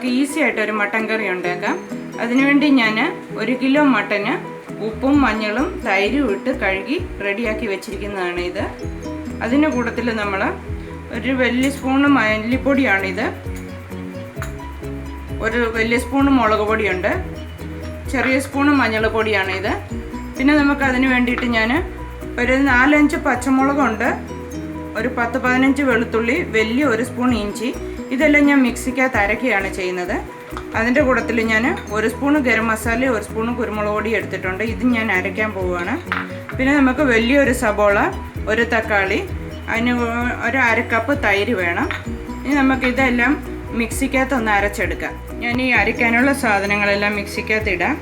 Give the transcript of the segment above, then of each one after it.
നമുക്ക് ഈസി ആയിട്ട് ഒരു മട്ടൻ കറി ഉണ്ടാക്കാം. അതിനുവേണ്ടി ഞാൻ 1 കിലോ മട്ടന് ഉപ്പും മഞ്ഞളും തൈരും ഇട്ട് കഴുകി റെഡിയാക്കി വെച്ചിരിക്കുന്നതാണ് ഇത്. അതിൻ്റെ കൂട്ടത്തിൽ നമ്മൾ ഒരു വലിയ സ്പൂണ് മല്ലിപ്പൊടിയാണിത്, ഒരു വലിയ സ്പൂണ് മുളക് പൊടിയുണ്ട്, ചെറിയ സ്പൂണ് മഞ്ഞൾ പൊടിയാണിത്. പിന്നെ നമുക്ക് അതിന് വേണ്ടിയിട്ട് ഞാൻ ഒരു 4-5 പച്ചമുളകുണ്ട്, ഒരു 10-15 വെളുത്തുള്ളി, വലിയ 1 സ്പൂൺ ഇഞ്ചി, ഇതെല്ലാം ഞാൻ മിക്സിക്കകത്ത് അരക്കുകയാണ് ചെയ്യുന്നത്. അതിൻ്റെ കൂട്ടത്തിൽ ഞാൻ 1 സ്പൂണ് ഗരം മസാല, 1 സ്പൂണ് കുരുമുളക് പൊടി എടുത്തിട്ടുണ്ട്. ഇത് ഞാൻ അരയ്ക്കാൻ പോവുകയാണ്. പിന്നെ നമുക്ക് വലിയൊരു സബോള, 1 തക്കാളി, അതിന് ഒരു 1/2 കപ്പ് തൈര് വേണം. ഇനി നമുക്കിതെല്ലാം മിക്സിക്കകത്ത് ഒന്ന് അരച്ചെടുക്കാം. ഞാൻ ഈ അരയ്ക്കാനുള്ള സാധനങ്ങളെല്ലാം മിക്സിക്കകത്ത് ഇടാം.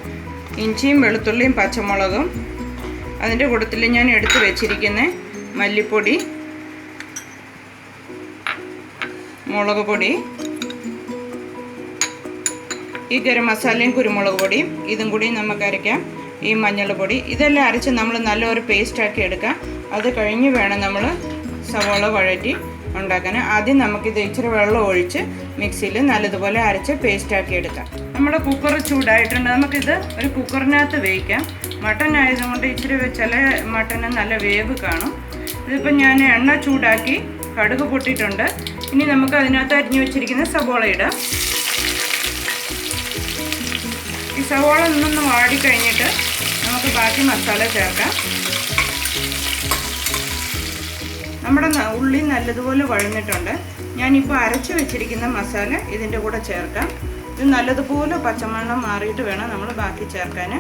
ഇഞ്ചിയും വെളുത്തുള്ളിയും പച്ചമുളകും, അതിൻ്റെ കൂട്ടത്തിൽ ഞാൻ എടുത്ത് വെച്ചിരിക്കുന്ന മല്ലിപ്പൊടി, മുളക് പൊടി, ഈ ഗരം മസാലയും കുരുമുളക് പൊടിയും ഇതും കൂടി നമുക്ക് അരയ്ക്കാം. ഈ മഞ്ഞൾ പൊടി ഇതെല്ലാം അരച്ച് നമ്മൾ നല്ലൊരു പേസ്റ്റാക്കി എടുക്കാം. അത് കഴിഞ്ഞ് വേണം നമ്മൾ സവോള വഴറ്റി ഉണ്ടാക്കാൻ. ആദ്യം നമുക്കിത് ഇച്ചിരി വെള്ളം ഒഴിച്ച് മിക്സിയിൽ നല്ലതുപോലെ അരച്ച് പേസ്റ്റാക്കി എടുക്കാം. നമ്മുടെ കുക്കർ ചൂടായിട്ടുണ്ട്. നമുക്കിത് ഒരു കുക്കറിനകത്ത് വേവിക്കാം. മട്ടൻ ആയതുകൊണ്ട് ഇച്ചിരി ചില മട്ടന് നല്ല വേവ് കാണും. ഇതിപ്പോൾ ഞാൻ എണ്ണ ചൂടാക്കി കടുക് പൊട്ടിയിട്ടുണ്ട്. ഇനി നമുക്ക് അതിനകത്ത് അരിഞ്ഞു വെച്ചിരിക്കുന്ന സവോള ഇടാം. ഈ സവോള ഒന്നൊന്ന് വാടിക്കഴിഞ്ഞിട്ട് നമുക്ക് ബാക്കി മസാല ചേർക്കാം. നമ്മുടെ ഉള്ളി നല്ലതുപോലെ വഴന്നിട്ടുണ്ട്. ഞാനിപ്പോൾ അരച്ച് വെച്ചിരിക്കുന്ന മസാല ഇതിൻ്റെ കൂടെ ചേർക്കാം. ഇത് നല്ലതുപോലെ പച്ചമണം മാറിയിട്ട് വേണം നമ്മൾ ബാക്കി ചേർക്കാൻ.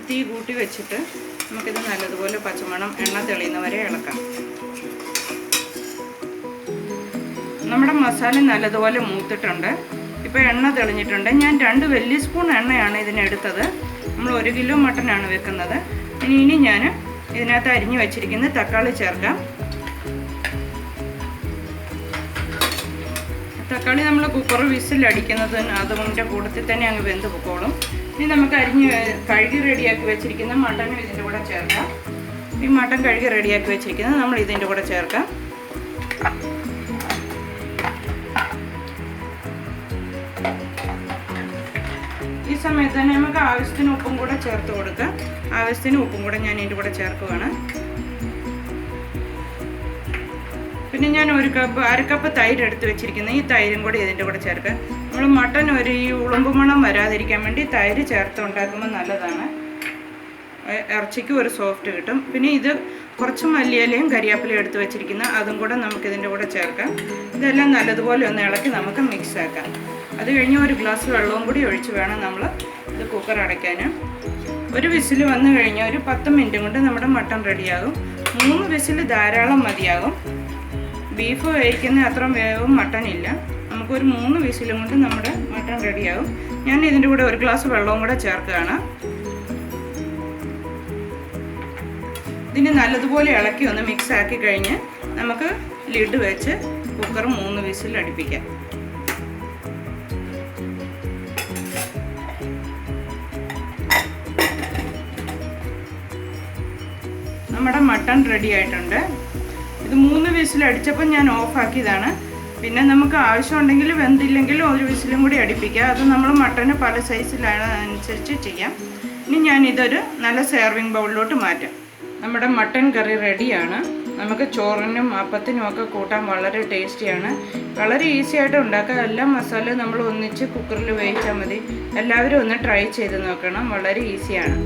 തീ കൂട്ടി വെച്ചിട്ട് നമുക്കിത് നല്ലതുപോലെ പച്ചമണം എണ്ണ തെളിയുന്നവരെ ഇളക്കാം. നമ്മുടെ മസാല നല്ലതുപോലെ മൂത്തിട്ടുണ്ട്. ഇപ്പോൾ എണ്ണ തെളിഞ്ഞിട്ടുണ്ട്. ഞാൻ 2 വലിയ സ്പൂൺ എണ്ണയാണ് ഇതിനെടുത്തത്. നമ്മൾ 1 കിലോ മട്ടനാണ് വെക്കുന്നത്. ഇനി ഞാൻ ഇതിനകത്ത് അരിഞ്ഞു വെച്ചിരിക്കുന്ന തക്കാളി ചേർക്കാം. തക്കാളി നമ്മൾ കുക്കർ വിസിലടിക്കുന്നത് അതുകൊണ്ട് കൂട്ടത്തിൽ തന്നെ അങ്ങ് വെന്ത് പൊക്കോളും. ഇനി നമുക്ക് കഴുകി റെഡിയാക്കി വെച്ചിരിക്കുന്ന മട്ടനും ഇതിൻ്റെ കൂടെ ചേർക്കാം. ഈ മട്ടൻ കഴുകി റെഡിയാക്കി വെച്ചിരിക്കുന്നത് നമ്മൾ ഇതിൻ്റെ കൂടെ ചേർക്കാം. ഈ സമയത്ത് തന്നെ നമുക്ക് ആവശ്യത്തിന് ഉപ്പും കൂടെ ചേർത്ത് കൊടുക്കാം. ആവശ്യത്തിന് ഉപ്പും കൂടെ ഞാൻ ഇതിൻ്റെ കൂടെ ചേർക്കുകയാണ്. പിന്നെ ഞാൻ 1 കപ്പ് തൈര് എടുത്ത് വെച്ചിരിക്കുന്നത്. ഈ തൈരും കൂടി ഇതിൻ്റെ കൂടെ ചേർക്കുക. നമ്മൾ മട്ടൻ ഈ ഉളുമ്പ് മണം വരാതിരിക്കാൻ വേണ്ടി തൈര് ചേർത്ത് ഉണ്ടാക്കുമ്പോൾ നല്ലതാണ്. ഇറച്ചിക്ക് ഒരു സോഫ്റ്റ് കിട്ടും. പിന്നെ ഇത് കുറച്ച് മല്ലിയിലയും കരിയാപ്പിലയും എടുത്ത് വെച്ചിരിക്കുന്ന അതും കൂടെ നമുക്കിതിൻ്റെ കൂടെ ചേർക്കാം. ഇതെല്ലാം നല്ലതുപോലെ ഒന്ന് ഇളക്കി നമുക്ക് മിക്സ് ആക്കാം. അത് കഴിഞ്ഞ് 1 ഗ്ലാസ് വെള്ളവും കൂടി ഒഴിച്ച് വേണം നമ്മൾ ഇത് കുക്കർ അടയ്ക്കാൻ. ഒരു വിസിൽ വന്നു കഴിഞ്ഞാൽ ഒരു 10 മിനിറ്റ് കൊണ്ട് നമ്മുടെ മട്ടൺ റെഡിയാകും. 3 വിസിൽ ധാരാളം മതിയാകും. ബീഫ് വേവിക്കുന്ന അത്ര വേവും മട്ടൺ ഇല്ല. നമുക്കൊരു 3 വിസിലും കൊണ്ട് നമ്മുടെ മട്ടൺ റെഡിയാകും. ഞാൻ ഇതിൻ്റെ കൂടെ 1 ഗ്ലാസ് വെള്ളവും കൂടെ ചേർക്കുകയാണ്. ഇതിന് നല്ലതുപോലെ ഇളക്കി ഒന്ന് മിക്സ് ആക്കി കഴിഞ്ഞ് നമുക്ക് ലിഡ് വെച്ച് കുക്കർ 3 വിസിൽ അടുപ്പിക്കാം. നമ്മുടെ മട്ടൺ റെഡി ആയിട്ടുണ്ട്. ഇത് 3 വിസിൽ അടിച്ചപ്പോൾ ഞാൻ ഓഫാക്കിയതാണ്. പിന്നെ നമുക്ക് ആവശ്യമുണ്ടെങ്കിൽ വെന്തില്ലെങ്കിലും 1 വിസിലും കൂടി അടുപ്പിക്കുക. അത് നമ്മൾ മട്ടന് പല സൈസിലാണ് അനുസരിച്ച് ചെയ്യാം. ഇനി ഞാൻ ഇതൊരു നല്ല സെർവിങ് ബൗളിലോട്ട് മാറ്റാം. നമ്മുടെ മട്ടൻ കറി റെഡിയാണ്. നമുക്ക് ചോറിനും അപ്പത്തിനും ഒക്കെ കൂട്ടാൻ വളരെ ടേസ്റ്റിയാണ്. വളരെ ഈസി ആയിട്ട് ഉണ്ടാക്കാം. എല്ലാ മസാലയും നമ്മൾ ഒന്നിച്ച് കുക്കറിൽ വേവിച്ചാൽ മതി. എല്ലാവരും ഒന്ന് ട്രൈ ചെയ്ത് നോക്കണം. വളരെ ഈസിയാണ്.